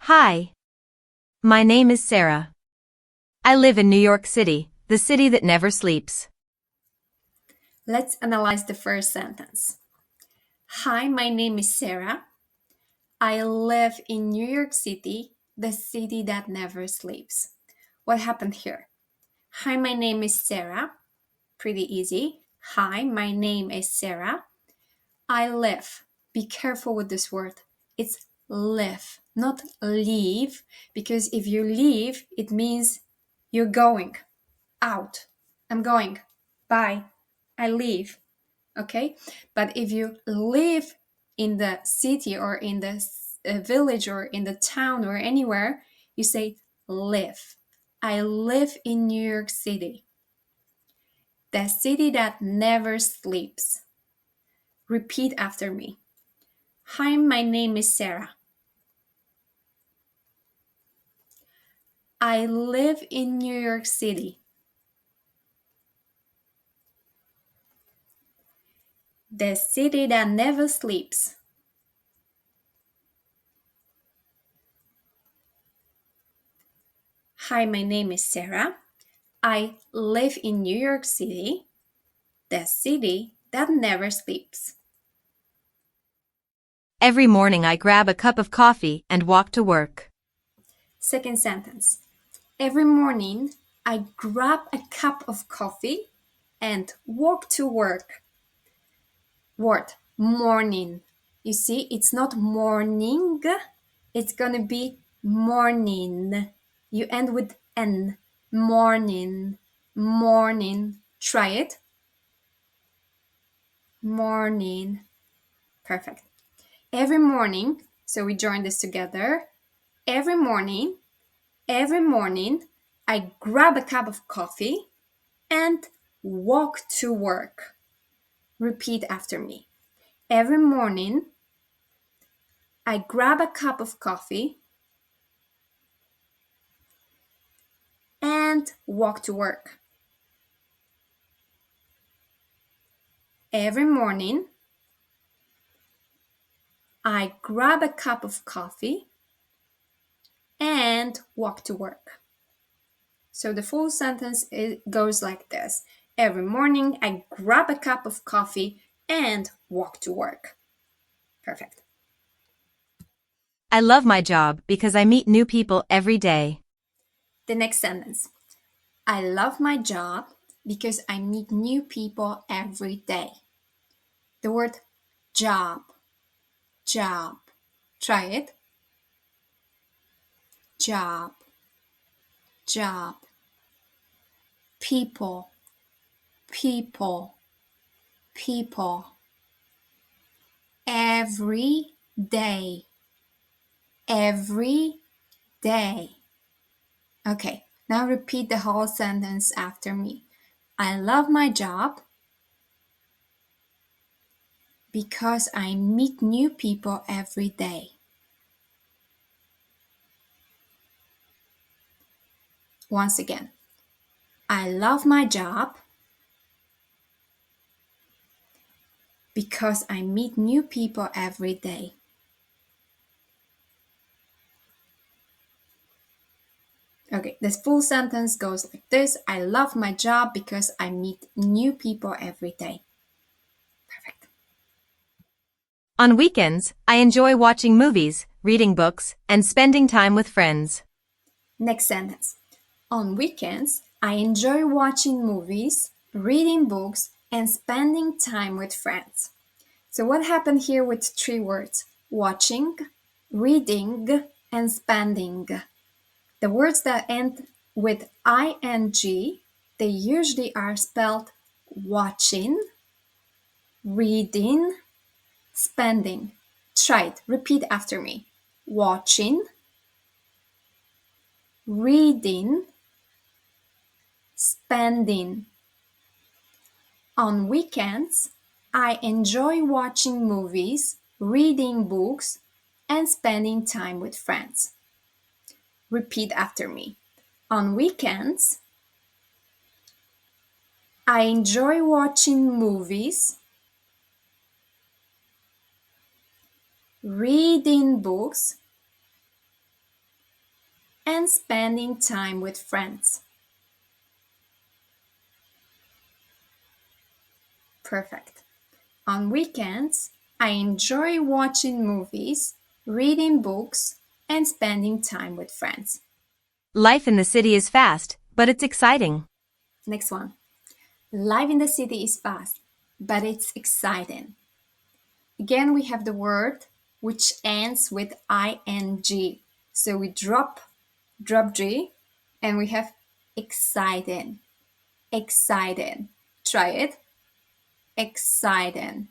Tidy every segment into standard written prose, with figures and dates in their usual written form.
Hi, my name is Sarah. I live in New York City, the city that never sleeps. Let's analyze the first sentence. Hi, my name is Sarah. I live in New York City, the city that never sleeps. What happened here? Hi, my name is Sarah. Pretty easy. Hi, my name is Sarah. I live. Be careful with this word. It's live, not leave, because if you leave, it means you're going out. I'm going. Bye. I leave. Okay, but if you live in the city or in the village or in the town or anywhere, you say live. I live in New York City, the city that never sleeps. Repeat after me. Hi, my name is Sarah. I live in New York City, the city that never sleeps. Hi, my name is Sarah. I live in New York City, the city that never sleeps. Every morning I grab a cup of coffee and walk to work. Second sentence. Every morning I grab a cup of coffee and walk to work. Word morning. You see, it's not morning, it's gonna be morning. You end with N. Morning. Morning. Try it. Morning. Perfect. Every morning, so we join this together. Every morning, I grab a cup of coffee and walk to work. Repeat after me. Every morning, I grab a cup of coffee and walk to work. Every morning, I grab a cup of coffee and walk to work. So the full sentence goes like this. Every morning, I grab a cup of coffee and walk to work. Perfect. I love my job because I meet new people every day. The next sentence. I love my job because I meet new people every day. The word job, job. Try it. Job, job. People, people, people. Every day, every day. Okay, now repeat the whole sentence after me. I love my job because I meet new people every day. Once again, I love my job because I meet new people every day. Okay, this full sentence goes like this. I love my job because I meet new people every day. Perfect. On weekends, I enjoy watching movies, reading books, and spending time with friends. Next sentence. On weekends, I enjoy watching movies, reading books, and spending time with friends. So, what happened here with three words? Watching, reading, and spending. The words that end with ing, they usually are spelled watching, reading, spending. Try it. Repeat after me. Watching, reading, spending. On weekends, I enjoy watching movies, reading books, and spending time with friends. Repeat after me. On weekends, I enjoy watching movies, reading books, and spending time with friends. Perfect. On weekends, I enjoy watching movies, reading books, and spending time with friends. Life in the city is fast, but it's exciting. Next one. Life in the city is fast, but it's exciting. Again, we have the word which ends with ing. So we drop G, and we have exciting. Exciting. Try it. Exciting.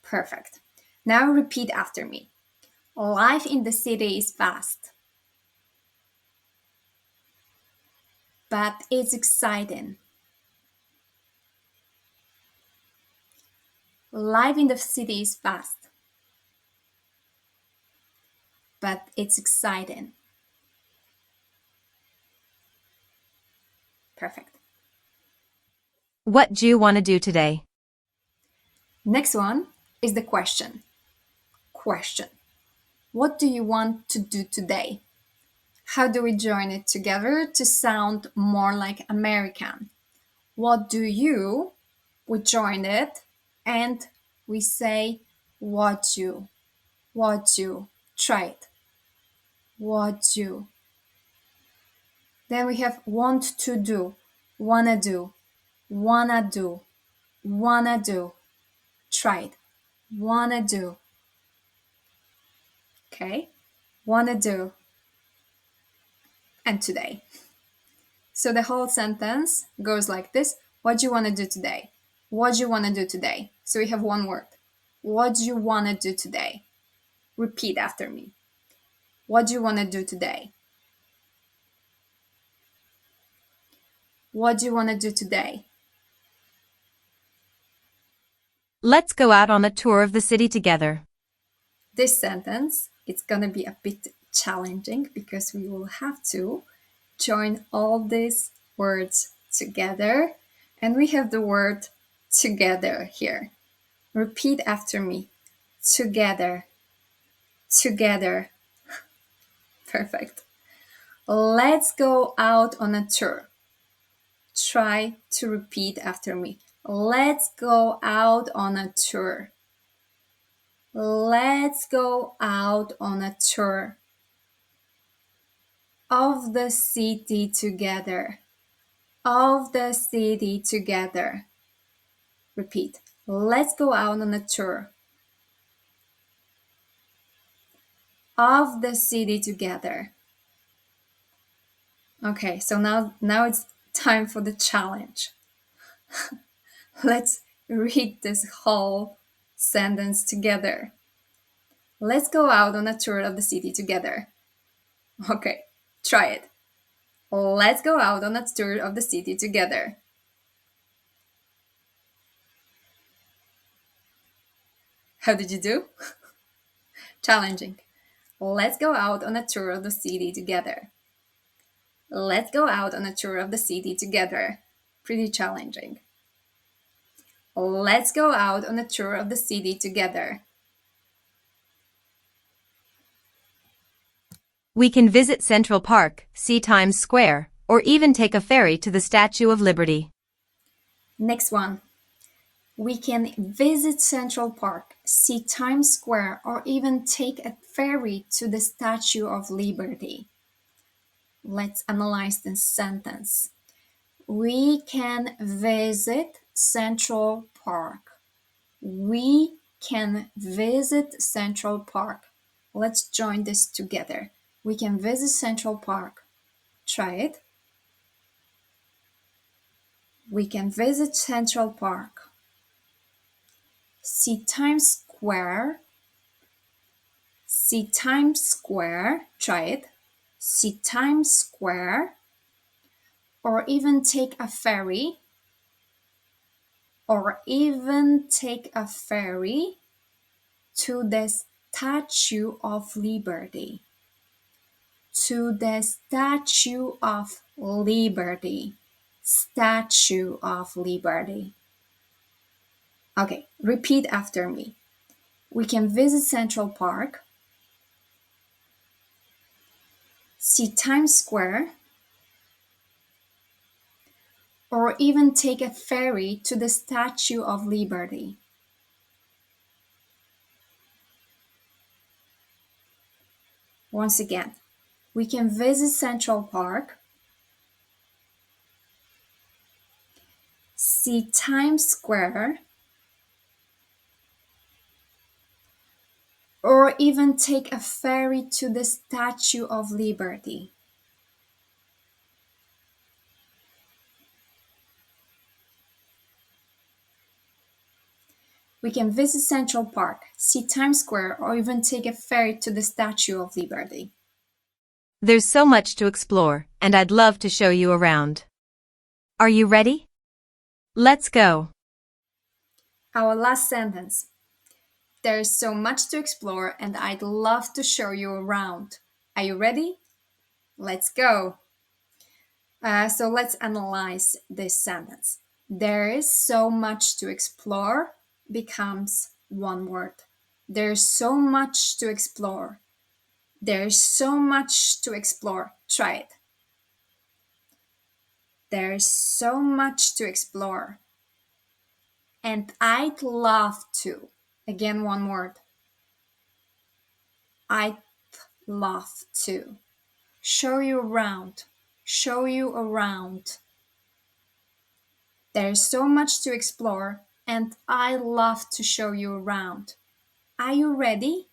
Perfect. Now repeat after me. Life in the city is fast, but it's exciting. Life in the city is fast, but it's exciting. Perfect. What do you want to do today? Next one is the question. Question. What do you want to do today? How do we join it together to sound more like American? What do you? We join it and we say what you. What you. Try it. What you. Then we have want to do, wanna do, wanna do, wanna do. Try it. Wanna do. Okay? Wanna do. And today. So the whole sentence goes like this. What do you want to do today? What do you want to do today? So we have one word. What do you want to do today? Repeat after me. What do you want to do today? What do you want to do today? Let's go out on a tour of the city together. This sentence, it's going to be a bit challenging because we will have to join all these words together. And we have the word together here. Repeat after me. Together. Together. Perfect. Let's go out on a tour. Try to repeat after me. Let's go out on a tour. Let's go out on a tour of the city together. Of the city together. Repeat. Let's go out on a tour of the city together. Okay, so now it's time for the challenge. Let's read this whole sentence together. Let's go out on a tour of the city together. Okay, try it. Let's go out on a tour of the city together. How did you do? Challenging. Let's go out on a tour of the city together. Let's go out on a tour of the city together. Pretty challenging. Let's go out on a tour of the city together. We can visit Central Park, see Times Square, or even take a ferry to the Statue of Liberty. Next one. We can visit Central Park, see Times Square, or even take a ferry to the Statue of Liberty. Let's analyze this sentence. We can visit Central Park. We can visit Central Park. Let's join this together. We can visit Central Park. Try it. We can visit Central Park. See Times Square. See Times Square. Try it. See Times Square. Or even take a ferry. Or even take a ferry to the Statue of Liberty. To the Statue of Liberty. Statue of Liberty. Okay, repeat after me. We can visit Central Park. see Times Square, or even take a ferry to the Statue of Liberty. Once again, we can visit Central Park, see Times Square, or even take a ferry to the Statue of Liberty. We can visit Central Park, see Times Square, or even take a ferry to the Statue of Liberty. There's so much to explore, and I'd love to show you around. Are you ready? Let's go. Our last sentence. There's so much to explore, and I'd love to show you around. Are you ready? Let's go. So let's analyze this sentence. There is so much to explore becomes one word. There's so much to explore. There's so much to explore. Try it. There's so much to explore. And I'd love to. Again, one word. I'd love to. Show you around. Show you around. There's so much to explore, and I love to show you around. Are you ready?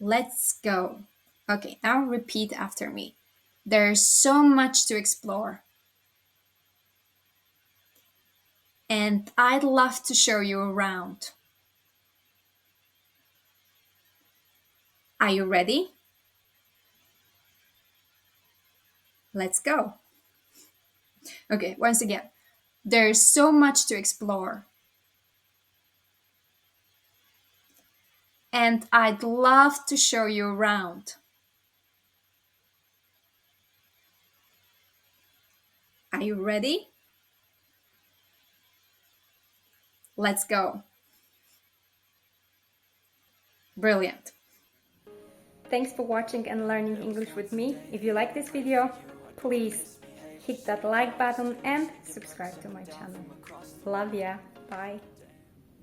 Let's go. Okay, now repeat after me. There's so much to explore, and I'd love to show you around. Are you ready? Let's go. Okay, once again. There's so much to explore, and I'd love to show you around. Are you ready? Let's go. Brilliant. Thanks for watching and learning English with me. If you like this video, please hit that like button and subscribe to my channel. Love ya. Bye.